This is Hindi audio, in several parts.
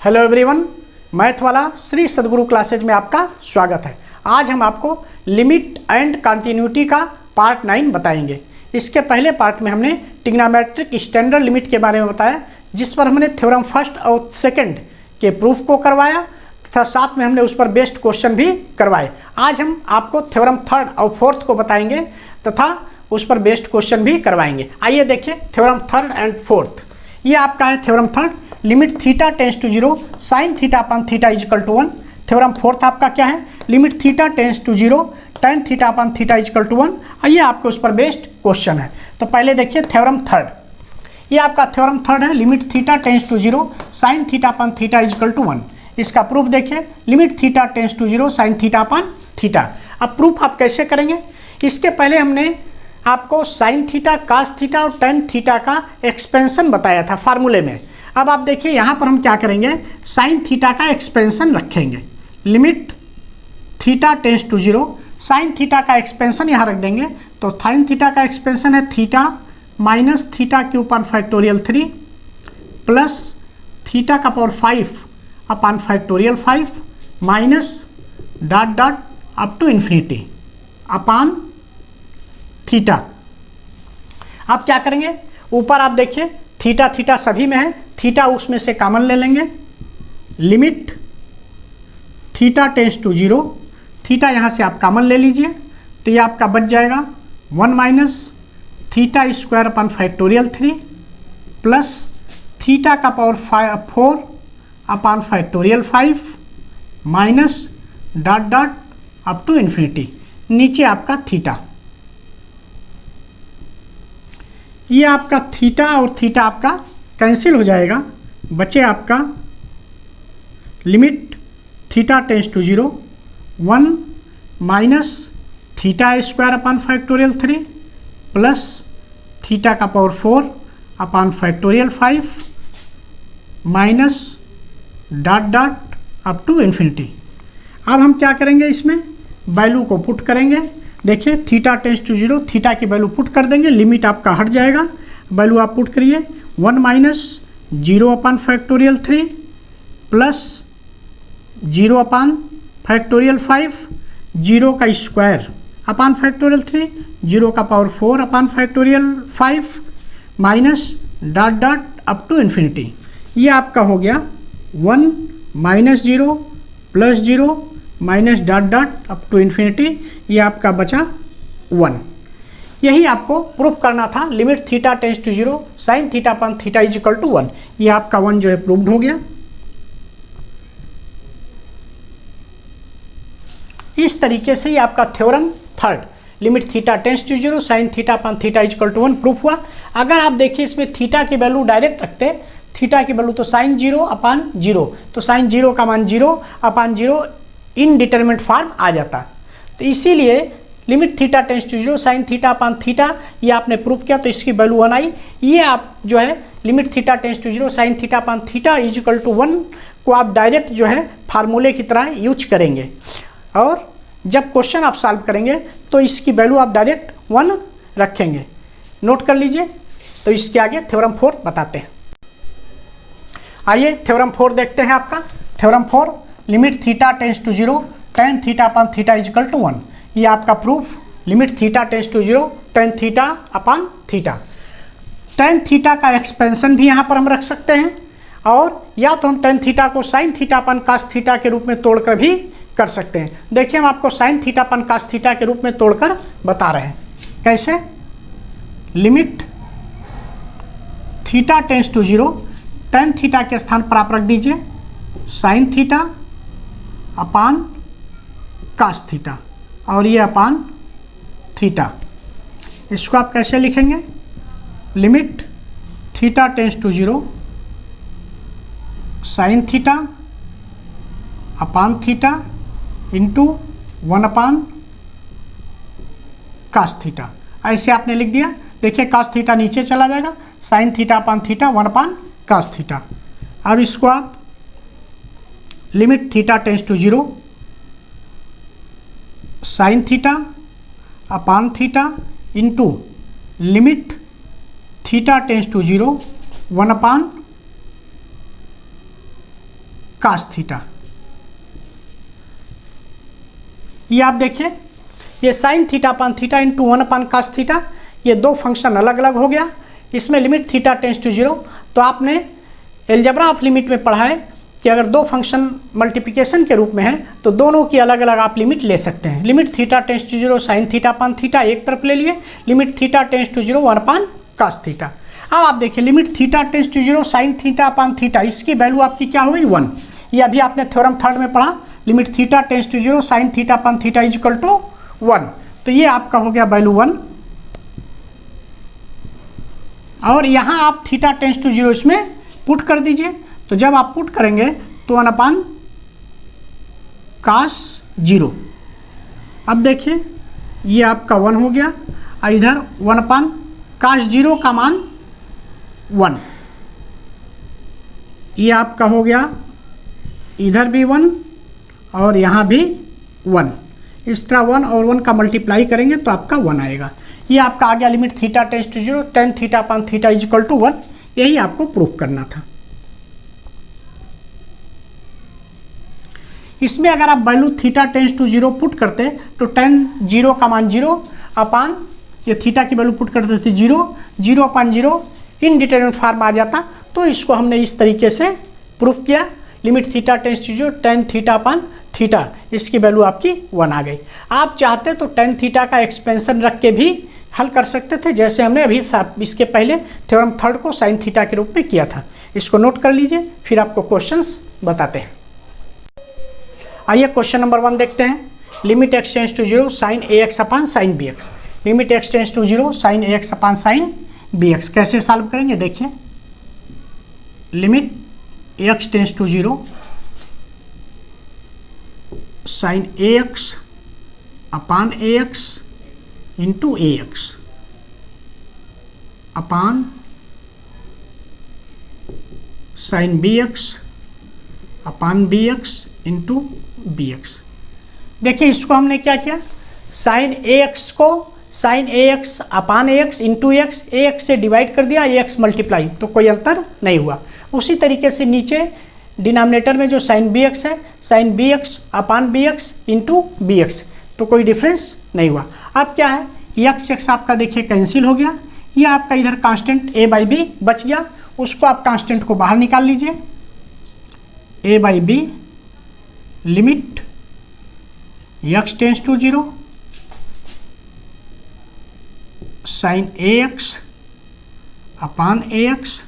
हेलो एवरीवन, मैथ वाला श्री सद्गुरु क्लासेज में आपका स्वागत है। आज हम आपको लिमिट एंड कंटिन्यूटी का पार्ट 9 बताएंगे। इसके पहले पार्ट में हमने ट्रिग्नोमेट्रिक स्टैंडर्ड लिमिट के बारे में बताया, जिस पर हमने थ्योरम फर्स्ट और सेकंड के प्रूफ को करवाया तथा साथ में हमने उस पर बेस्ड क्वेश्चन भी करवाए। आज हम आपको थ्योरम थर्ड और फोर्थ को बताएंगे तथा उस पर बेस्ड क्वेश्चन भी करवाएंगे। आइए देखिए थ्योरम थर्ड एंड फोर्थ। ये आपका है theorem third, limit theta tends to 0 sine theta upon theta is equal to 1। Theorem fourth आपका क्या है, limit theta tends to 0 tan theta upon theta is equal to 1। आइए आपके उस पर बेस्ड क्वेश्चन है। तो पहले देखिए थ्योरम थर्ड, ये आपका थ्योरम थर्ड है, limit theta tends to 0 sine theta upon theta is equal to 1। इसका प्रूफ देखिए, limit theta tends to 0 sine theta upon theta. अब प्रूफ आप कैसे करेंगे, इसके पहले हमने आपको साइन थीटा कास थीटा और टेन थीटा का एक्सपेंशन बताया था फार्मूले में। अब आप देखिए यहाँ पर हम क्या करेंगे, साइन थीटा का एक्सपेंशन रखेंगे। Limit theta tends to 0 sine theta का एक्सपेंशन यहाँ रख देंगे। तो साइन थीटा का एक्सपेंशन है थीटा माइनस थीटा के ऊपर फैक्टोरियल 3 प्लस थीटा का power 5 upon factorial 5 minus dot dot up to infinity upon theta. आप क्या करेंगे, ऊपर आप देखिए थीटा थीटा सभी में है, थीटा उसमें से कॉमन ले लेंगे। Limit theta tends to 0, theta यहाँ से आप कॉमन ले लीजिए, तो ये आपका बच जाएगा 1 minus theta square upon factorial 3 plus theta का power 4 upon factorial 5 minus dot dot up to infinity. नीचे आपका थीटा, ये आपका थीटा और थीटा आपका कैंसिल हो जाएगा, बचे आपका limit theta tends to 0 1 minus theta square upon factorial 3 plus theta का power 4 upon factorial 5 minus dot dot up to infinity. अब हम क्या करेंगे, इसमें वैल्यू को पुट करेंगे। देखिए थीटा टेंस टू 0, थीटा की वैल्यू पुट कर देंगे, लिमिट आपका हट जाएगा, वैल्यू आप पुट करिए 1 minus 0 upon factorial 3 plus 0 upon factorial 5, 0 का स्क्वायर अपान फैक्टोरियल 3, 0 का power 4 upon factorial 5 minus dot dot up to infinity. ये आपका हो गया 1 minus 0 plus 0 minus dot dot up to infinity. ये आपका बचा 1। यही आपको प्रूफ करना था, limit theta tends to 0 sine theta upon theta is equal to 1। ये आपका 1 जो है प्रूव्ड हो गया। इस तरीके से ये आपका theorem third, limit theta tends to 0 sine theta upon theta is equal to 1 proof हुआ। अगर आप देखिए इसमें थीटा की वैल्यू डायरेक्ट रखते, थीटा की वैल्यू तो साइन 0 अपान 0, तो साइन 0 का मान 0 अपान 0 इनडिटरमिनेट फॉर्म आ जाता। तो इसीलिए limit theta tends to 0 sine theta upon theta ये आपने प्रूफ किया, तो इसकी वैल्यू 1 आई। ये आप जो है limit theta tends to 0 sine theta upon theta is equal to 1 को आप डायरेक्ट जो है फार्मूले की तरह यूज करेंगे, और जब क्वेश्चन आप सॉल्व करेंगे तो इसकी वैल्यू आप डायरेक्ट 1 रखेंगे। नोट कर लीजिए। तो इसके आगे थ्योरम 4 बताते हैं। आइए थ्योरम 4 देखते हैं। आपका theorem 4, limit theta tends to 0 tan theta upon theta is equal to 1। ये आपका proof, limit theta tends to 0 tan theta upon theta. Tan theta का एक्सपेंशन भी यहाँ पर हम रख सकते हैं, और या तो हम टेन थीटा को sine theta upon cos theta के रूप में तोड़कर भी कर सकते हैं। देखिए हम आपको sine theta upon cos theta के रूप में तोड़कर बता रहे हैं। कैसे, limit theta tends to 0 tan theta के स्थान पर आप रख दीजिए sine theta upon cos theta, और ये अपान थीटा। इसको आप कैसे लिखेंगे, limit theta tends to 0 sine theta upon theta into 1 upon cos theta. ऐसे आपने लिख दिया। देखिए कास थीटा नीचे चला जाएगा, sine theta upon theta 1 upon cos theta. अब इसको आप limit theta tends to 0 sine theta upon theta into limit theta tends to 0 1 upon cos theta. ये आप देखिए, ये sine theta upon theta into 1 upon cos theta, ये दो फंक्शन अलग अलग हो गया। इसमें लिमिट थीटा टेंस टू 0, तो आपने एलजेब्रा ऑफ लिमिट में पढ़ा है कि अगर दो फंक्शन मल्टीप्लिकेशन के रूप में है तो दोनों की अलग अलग आप लिमिट ले सकते हैं। Limit theta tends to 0 sine theta upon theta एक तरफ ले लिए, limit theta tends to 0 1 upon cos theta. अब आप देखिए limit theta tends to 0 sine theta upon theta, इसकी वैल्यू आपकी क्या हुई 1। ये अभी आपने थ्योरम थर्ड में पढ़ा, limit theta tends to 0 sine theta upon theta is equal to 1, तो ये आपका हो गया वैल्यू 1। और यहाँ आप थीटा टेंस टू 0 इसमें पुट कर दीजिए, तो जब आप पुट करेंगे तो 1 अपान कास 0। अब देखिए ये आपका 1 हो गया, इधर 1 अपान कास 0 का मान 1, ये आपका हो गया, इधर भी 1 और यहाँ भी 1। इस तरह 1 और 1 का मल्टीप्लाई करेंगे तो आपका 1 आएगा। ये आपका आ गया limit theta tends to 0 tan theta upon theta is equal to 1। यही आपको प्रूफ करना था। इसमें अगर आप value theta tends to 0 put करते तो टेन 0 का मान 0 अपान ये थीटा की वैल्यू पुट करते थे 0 अपान 0 इनडिटरमिनेट फॉर्म आ जाता। तो इसको हमने इस तरीके से प्रूफ किया, limit theta tends to 0 tan theta upon theta, इसकी वैल्यू आपकी 1 आ गई। आप चाहते तो टेन थीटा का एक्सपेंशन रख के भी हल कर सकते थे, जैसे हमने अभी इसके पहले थ्योरम थर्ड को साइन थीटा के रूप में किया था। इसको नोट कर लीजिए, फिर आपको क्वेश्चंस बताते हैं। आइए क्वेश्चन नंबर 1 देखते हैं। Limit x tends to 0 sine A x upon sine B x, limit x tends to 0 sine A x upon sine B x कैसे सॉल्व करेंगे देखिए। Limit x tends to 0 sine A x upon A x into a x upon sine B x upon B x into B x. देखिए इसको हमने क्या किया, साइन ए एक्स को sine A x upon A x into a x से डिवाइड कर दिया, ए एक्स मल्टीप्लाई, तो कोई अंतर नहीं हुआ। उसी तरीके से नीचे डिनोमिनेटर में जो साइन बी एक्स है, sine B x upon B x into B X, तो कोई डिफरेंस नहीं हुआ। अब क्या है, एक्स एक्स आपका देखिए कैंसिल हो गया, ये आपका इधर कांस्टेंट ए बाई बी बच गया, उसको आप कांस्टेंट को बाहर निकाल लीजिए। A by B limit x tends to 0 sine A x upon A x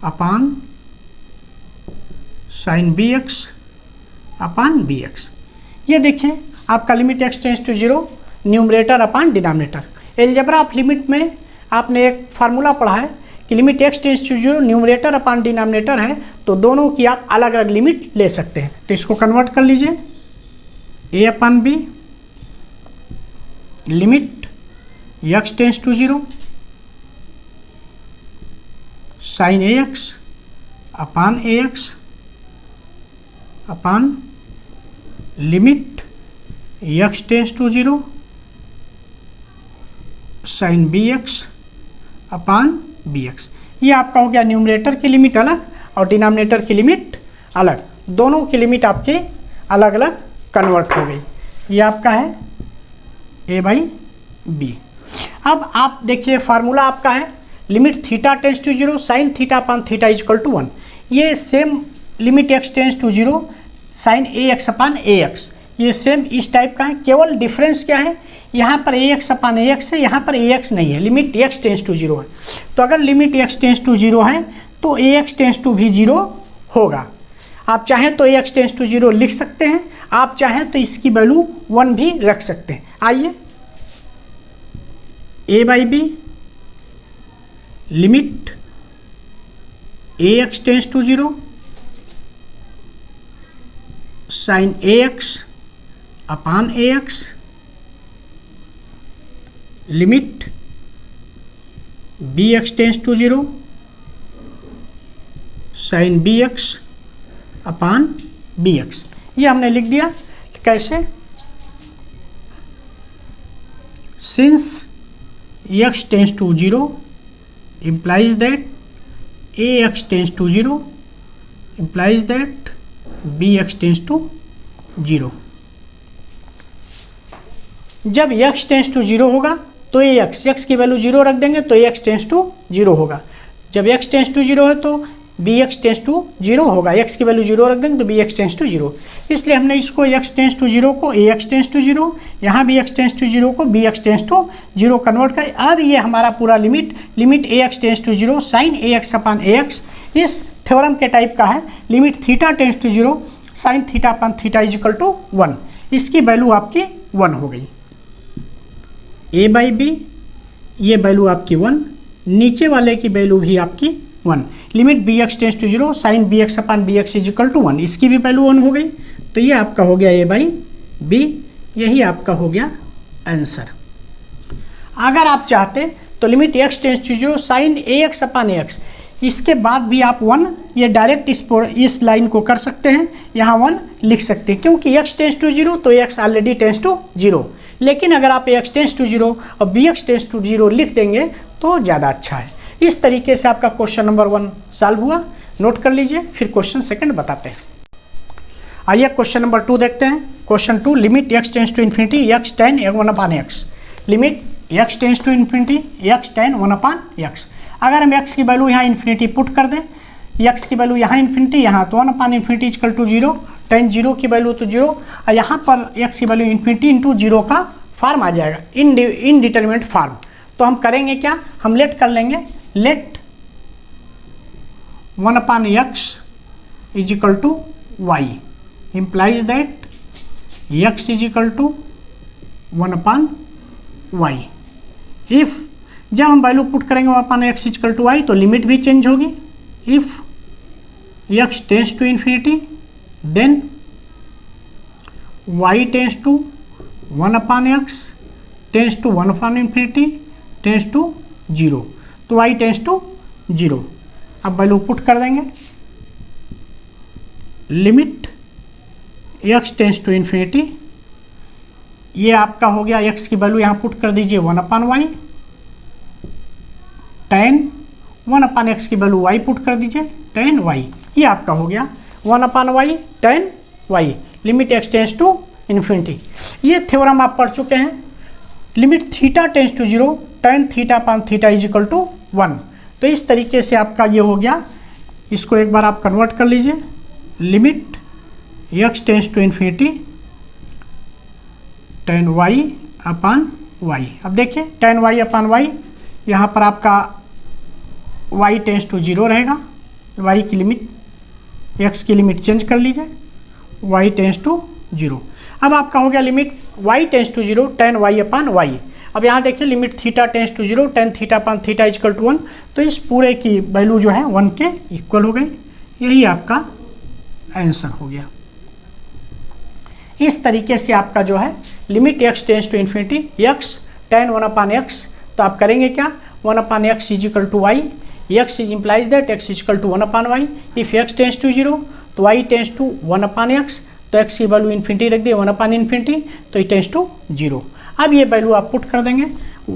upon sine B x upon B X. ये देखिए आपका limit x tends to 0 numerator upon denominator. Algebra of limit में आपने एक फार्मूला पढ़ा है कि limit x tends to 0 numerator upon denominator है, तो दोनों की आप अलग अलग लिमिट ले सकते हैं। तो इसको कन्वर्ट कर लीजिए, A upon B limit x tends to 0 sine A x upon A x upon limit x tends to 0 sine B x upon B X. ये आपका हो गया न्यूमरेटर की लिमिट अलग और डिनोमिनेटर की लिमिट अलग, दोनों की लिमिट आपके अलग अलग कन्वर्ट हो गई। ये आपका है ए बाई बी। अब आप देखिए फार्मूला आपका है limit theta tends to 0 sine theta upon theta is equal to 1। ये same limit x tends to 0 sine A x upon A x, ये सेम इस टाइप का है। केवल डिफरेंस क्या है, यहाँ पर ए एक्स अपान ए एक्स है, यहाँ पर ए एक्स नहीं है, लिमिट एक्स टेंस टू 0 है। तो अगर लिमिट एक्स टेंस टू 0 है तो ए एक्स टेंस टू भी 0 होगा। आप चाहें तो ए एक्स टेंस टू 0 लिख सकते हैं, आप चाहें तो इसकी वैल्यू 1 भी रख सकते हैं। आइए A by B limit A X tends to 0 sine A x upon A X limit B x tends to 0 sine B x upon B X. ये हमने लिख दिया। कैसे, since X tends to 0 implies that ax tends to 0 implies that B x tends to 0। जब x टेंस टू 0 होगा तो ये x की वैल्यू 0 रख देंगे तो x टेंस टू 0 होगा। जब x टेंस टू 0 है तो bx टेंस टू 0 होगा, x की वैल्यू 0 रख देंगे तो bx टेंस टू 0। इसलिए हमने इसको x टेंस टू 0 को ax टेंस टू 0, यहाँ भी x टेंस टू 0 को bx टेंस टू 0 कन्वर्ट कर। अब ये हमारा पूरा limit ax tends to 0 sine ax upon ax इस थ्योरम के टाइप का है। Limit theta tends to 0 sine theta upon theta is equal to 1, इसकी वैल्यू आपकी 1 हो गई। ए बाई बी ये वैल्यू आपकी 1, नीचे वाले की वैल्यू भी आपकी 1। Limit B x tends to 0 sine B x upon B x is equal to 1, इसकी भी वैल्यू 1 हो गई। तो ये आपका हो गया ए बाई बी, यही आपका हो गया आंसर। अगर आप चाहते तो limit x tends to 0 sine A x upon A x, इसके बाद भी आप 1 ये डायरेक्ट इस लाइन को कर सकते हैं, यहाँ 1 लिख सकते हैं क्योंकि x टेंस टू 0 तो x ऑलरेडी टेंस टू 0। लेकिन अगर आप x टेंस टू 0 और bx टेंस टू 0 लिख देंगे तो ज़्यादा अच्छा है। इस तरीके से आपका क्वेश्चन नंबर 1 सॉल्व हुआ, नोट कर लीजिए। फिर क्वेश्चन सेकंड बताते हैं। आइए क्वेश्चन नंबर 2 देखते हैं। Question 2, limit x tends to infinity x tan 1 upon x। Limit x tends to infinity x tan 1 upon x। अगर हम x की वैल्यू यहाँ इन्फिनिटी पुट कर दें, x की वैल्यू यहाँ इन्फिनिटी, यहाँ तो 1 upon infinity equal to 0, tan 0 की वैल्यू तो 0, और यहाँ पर x की वैल्यू इन्फिनिटी इंटू 0 का फॉर्म आ जाएगा, इनडिटरमिनेट फॉर्म। तो हम करेंगे क्या, हम लेट कर लेंगे, let 1 upon x is equal to y implies that x is equal to 1 upon y। If जब हम वैल्यू पुट करेंगे 1 अपान x इक्वल टू y तो लिमिट भी चेंज होगी। If x tends to infinity then y tends to 1 upon x tends to 1 upon infinity tends to 0, तो y टेंस टू 0। अब वैल्यू पुट कर देंगे, limit x tends to infinity, ये आपका हो गया x की वैल्यू यहाँ पुट कर दीजिए 1 अपान y, tan 1 अपान x की वैल्यू y पुट कर दीजिए tan y, ये आपका हो गया 1 upon y tan y। Limit x tends to infinity, ये थ्योरम आप पढ़ चुके हैं। Limit theta tends to 0 tan theta upon theta is equal to 1। तो इस तरीके से आपका ये हो गया, इसको एक बार आप कन्वर्ट कर लीजिए। Limit x tends to infinity tan y upon y। अब देखिए tan y अपान y, यहाँ पर आपका y टेंस टू 0 रहेगा, y की लिमिट x की लिमिट चेंज कर लीजिए, y टेंस टू 0। अब आपका हो गया limit y tends to 0 tan y upon y। अब यहाँ देखिए limit theta tends to 0 tan theta upon theta equal to 1, तो इस पूरे की वैल्यू जो है 1 के इक्वल हो गई, यही आपका आंसर हो गया। इस तरीके से आपका जो है limit x tends to infinity x tan 1 upon x, तो आप करेंगे क्या, 1 अपान x is equal to y, x is implies that x is equal to 1 upon y। If x tends to 0 तो y tends to 1 upon x, तो x की वैल्यू इन्फिनिटी रख दिए 1 अपान इन्फिनिटी, तो it टेंस टू 0। अब ये वैल्यू आप पुट कर देंगे,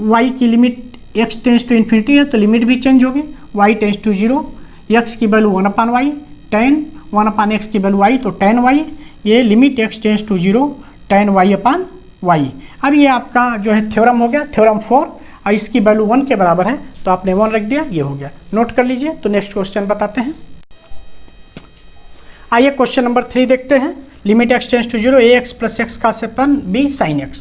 y की limit x tends to infinity है तो लिमिट भी चेंज होगी, y टेंस टू 0, x की वैल्यू 1 अपान y, tan 1 अपान x की वैल्यू y, तो tan y, ये limit x tends to 0 tan y upon y। अब ये आपका जो है थ्योरम हो गया, थ्योरम 4, और इसकी वैल्यू 1 के बराबर है तो आपने 1 रख दिया, ये हो गया, नोट कर लीजिए। तो नेक्स्ट क्वेश्चन बताते हैं। आइए क्वेश्चन नंबर 3 देखते हैं। Limit x tends to 0 ax plus x का सेपन b sine x।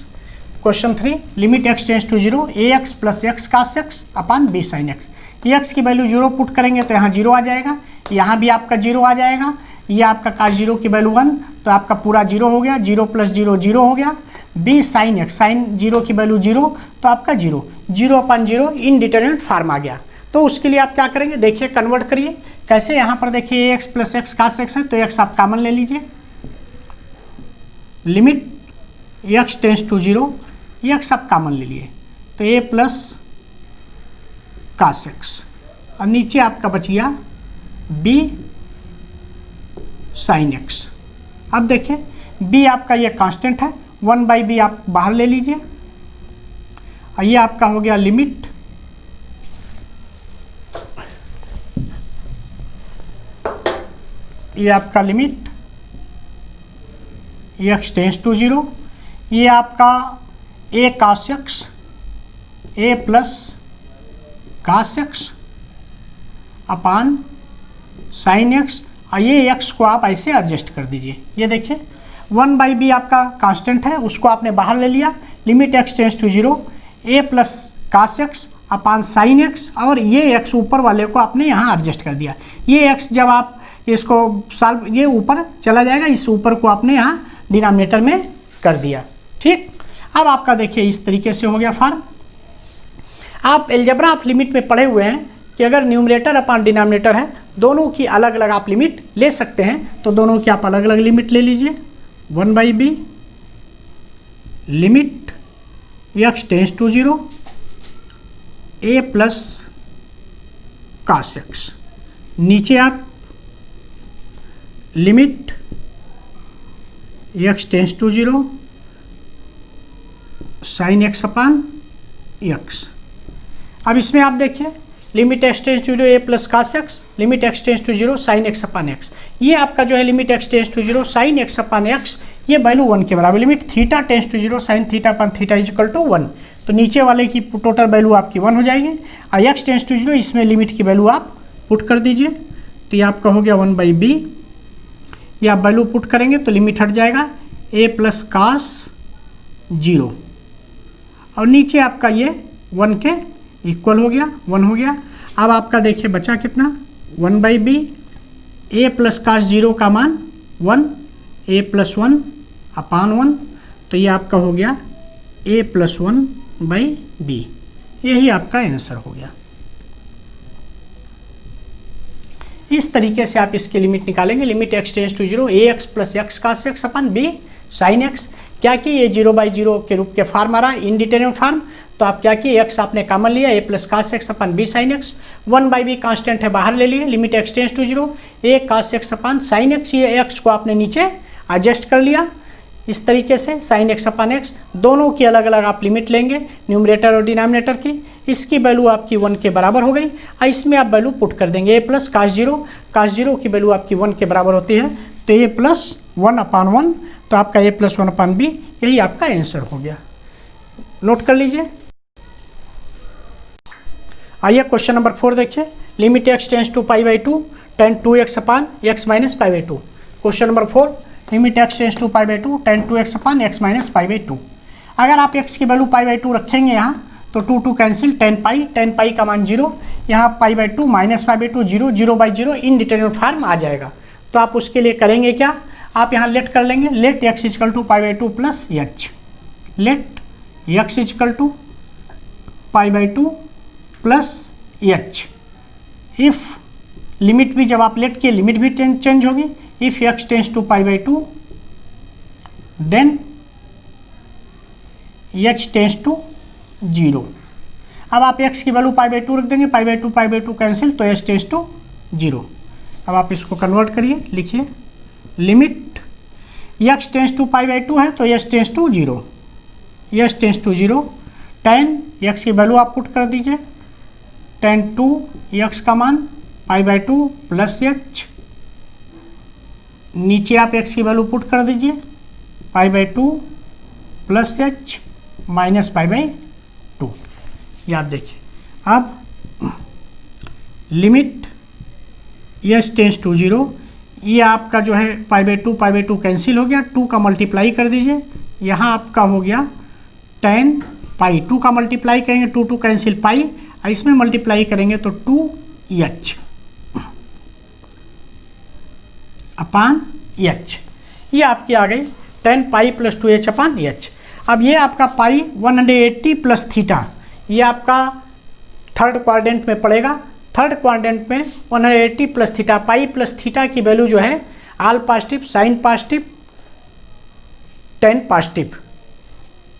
Question 3, limit x tends to 0 ax plus x cos x upon b sine x। x की वैल्यू 0 पुट करेंगे तो यहाँ 0 आ जाएगा, यहाँ भी आपका 0 आ जाएगा, ये आपका कास 0 की वैल्यू 1, तो आपका पूरा 0 हो गया, 0 प्लस 0 0 हो गया। b साइन x, साइन 0 की वैल्यू 0, तो आपका 0, 0 अपान 0 इनडिटरमिनेट फॉर्म आ गया। तो उसके लिए आप क्या करेंगे, देखिए कन्वर्ट करिए कैसे। यहाँ पर देखिए ax plus x cos x है, तो x आप कॉमन ले लीजिए। Limit x tends to 0, x आप कॉमन ले लिए, तो a प्लस कास x, और नीचे आपका बच गया b साइन x। अब देखिए b आपका ये कांस्टेंट है, 1/b आप बाहर ले लीजिए, और ये आपका हो गया लिमिट ये आपका लिमिट एक्स टेंस टू 0, ये आपका A cos X, A plus cos x upon sine x, और ये एक्स को आप ऐसे एडजस्ट कर दीजिए। ये देखिए 1/b आपका कांस्टेंट है, उसको आपने बाहर ले लिया, limit x tends to 0, a plus cos x upon sine x, और ये एक्स ऊपर वाले को आपने यहाँ एडजस्ट कर दिया। ये एक्स जब आप इसको सॉल्व, ये ऊपर चला जाएगा, इस ऊपर को आपने यहाँ डिनोमिनेटर में कर दिया। ठीक, अब आपका देखिए इस तरीके से हो गया फॉर्म। आप अलजेब्रा ऑफ लिमिट में पढ़े हुए हैं कि अगर न्यूमरेटर अपान डिनोमिनेटर है, दोनों की अलग अलग आप लिमिट ले सकते हैं, तो दोनों की आप अलग अलग लिमिट ले लीजिए। 1/b limit x tends to 0, a plus cos x, नीचे आप limit x tends to 0 sine x upon x. अब इसमें आप देखिए limit x tends to 0 a plus cos x, limit x tends to 0 sine x upon x. ये आपका जो है limit x tends to 0 sine x upon x, ये वैल्यू 1 के बराबर, limit theta tends to 0 sine theta upon theta is equal to 1, तो नीचे वाले की टोटल वैल्यू आपकी 1 हो जाएगी, और एक्स टेंस टू 0 इसमें लिमिट की वैल्यू आप पुट कर दीजिए, तो ये आपका हो गया 1/b। ये आप वैल्यू पुट करेंगे तो लिमिट हट जाएगा ए प्लस कास 0, और नीचे आपका ये 1 के इक्वल हो गया, 1 हो गया। अब आपका देखिए बचा कितना, 1/b, ए प्लस कास 0 का मान 1, ए प्लस 1 अपान 1, तो ये आपका हो गया ए प्लस 1/b। यही आपका आंसर हो गया। इस तरीके से आप इसकी लिमिट निकालेंगे, limit x tends to 0 a x plus x cos x upon B sine x. क्या कि ये 0/0 के रूप के फॉर्म आ रहा है, इनडिटरमिनेट फॉर्म, तो आप क्या किए एक्स आपने कॉमन लिया, A plus cos x upon B sine X, 1/b constant है बाहर ले लिए, limit x tends to 0 A cos x upon sine X, ये एक्स को आपने नीचे एडजस्ट कर लिया इस तरीके से, साइन एक्स अपन एक्स, दोनों की अलग अलग आप लिमिट लेंगे न्यूमरेटर और डिनोमिनेटर की। इसकी वैल्यू आपकी 1 के बराबर हो गई, और इसमें आप वैल्यू पुट कर देंगे, ए प्लस कास 0 की वैल्यू आपकी 1 के बराबर होती है, तो ए प्लस 1 अपान 1, तो आपका ए प्लस 1 अपान बी, यही आपका आंसर हो गया। नोट कर लीजिए। आइए क्वेश्चन नंबर 4 देखिए, limit x tends to π/2 tan 2x upon x minus π/2। Question number 4, limit x tends to π/2 tan 2x upon x minus π/2। अगर आप x की वैल्यू π/2 रखेंगे यहाँ, तो 2 कैंसिल, tan पाई का मान 0, यहाँ π/2 माइनस π/2 0, 0/0 इनडिटरमिनेट फॉर्म आ जाएगा। तो आप उसके लिए करेंगे क्या, आप यहाँ लेट कर लेंगे, let x equal to π/2 plus h, let x equal to π/2 plus h। If limit भी, जब आप लेट किए लिमिट भी चेंज होगी, if x tends to π/2 then h tends to 0। अब आप x की वैल्यू π/2 रख देंगे, π/2 कैंसिल, तो h टेंस टू 0। अब आप इसको कन्वर्ट करिए, लिखिए लिमिट x टेंस टू π/2 है, तो h tends to 0, h tends to 0, tan x की वैल्यू आप पुट कर दीजिए, tan 2x का मान π/2 प्लस h, नीचे आप x की वैल्यू पुट कर दीजिए, π/2 प्लस h माइनस π/2। ये आप देखिए, अब लिमिट h टेंस टू 0, ये आपका जो है π/2 कैंसिल हो गया, 2 का मल्टीप्लाई कर दीजिए, यहाँ आपका हो गया tan पाई, 2 का मल्टीप्लाई करेंगे, 2 कैंसिल पाई, इसमें मल्टीप्लाई करेंगे तो 2h अपान h, ये आपकी आ गई tan पाई प्लस 2h अपान h। अब ये आपका पाई 180 प्लस थीटा, ये आपका थर्ड क्वाड्रेंट में पड़ेगा। थर्ड क्वाड्रेंट में 180 plus theta, pi plus theta की वैल्यू जो है all positive, sine positive, tan positive,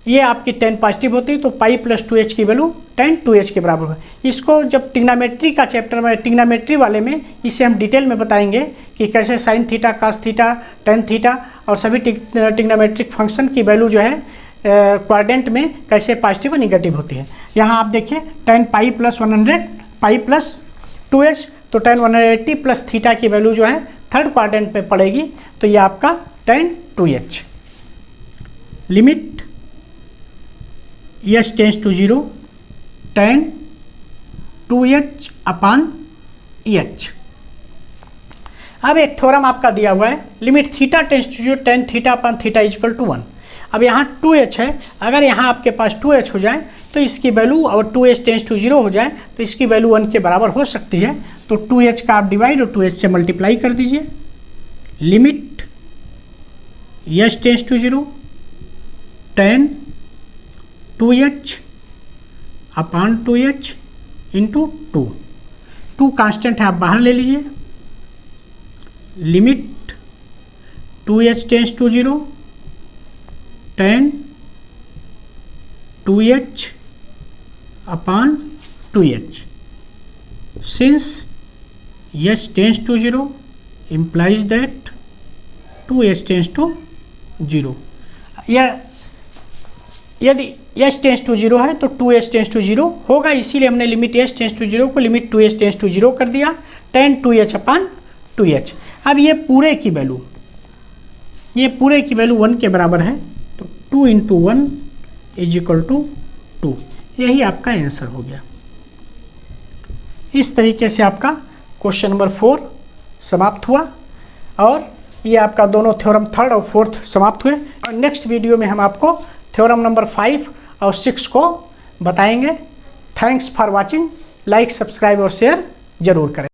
ये आपकी tan पॉजिटिव होती है, तो पाई प्लस 2h की वैल्यू tan 2h के बराबर है। इसको जब टिग्नामेट्री का चैप्टर में, टिग्नामेट्री वाले में, इसे हम डिटेल में बताएंगे कि कैसे sine theta, cos theta, tan theta और सभी टिग्नामेट्रिक फंक्शन की वैल्यू जो है क्वाड्रेंट में कैसे पॉजिटिव और निगेटिव होती है। यहाँ आप देखिए tan pi plus 100 pi plus 2h, तो tan 180 प्लस थीटा की वैल्यू जो है थर्ड क्वाड्रेंट में पड़ेगी, तो ये आपका tan 2h, limit h tends to 0 tan 2h upon h. अब एक थ्योरम आपका दिया हुआ है, limit theta tends to 0 tan theta upon theta equal to 1। अब यहाँ 2h है, अगर यहाँ आपके पास 2h हो जाए तो इसकी वैल्यू, और 2h टेंस टू 0 हो जाए तो इसकी वैल्यू 1 के बराबर हो सकती है। तो 2h का आप डिवाइड और 2h से मल्टीप्लाई कर दीजिए। Limit h tends to 0 tan 2h upon 2h into 2 constant है, आप बाहर ले लीजिए। Limit 2h tends to 0 tan 2h upon 2h। Since h tends to 0 implies that 2h tends to 0। यदि h टेंस टू 0 है तो 2h टेंस टू 0 होगा, इसीलिए हमने लिमिट h टेंस टू 0 को लिमिट 2h टेंस टू 0 कर दिया, tan 2h अपान 2h। अब ये पूरे की वैल्यू 1 के बराबर है, तो 2 इंटू 1 इज इक्वल टू 2। यही आपका आंसर हो गया। इस तरीके से आपका क्वेश्चन नंबर 4 समाप्त हुआ, और ये आपका दोनों थ्योरम 3rd और 4th समाप्त हुए। और नेक्स्ट वीडियो में हम आपको थ्योरम नंबर 5 और 6 को बताएंगे। Thanks for watching. Like, subscribe और शेयर जरूर करें।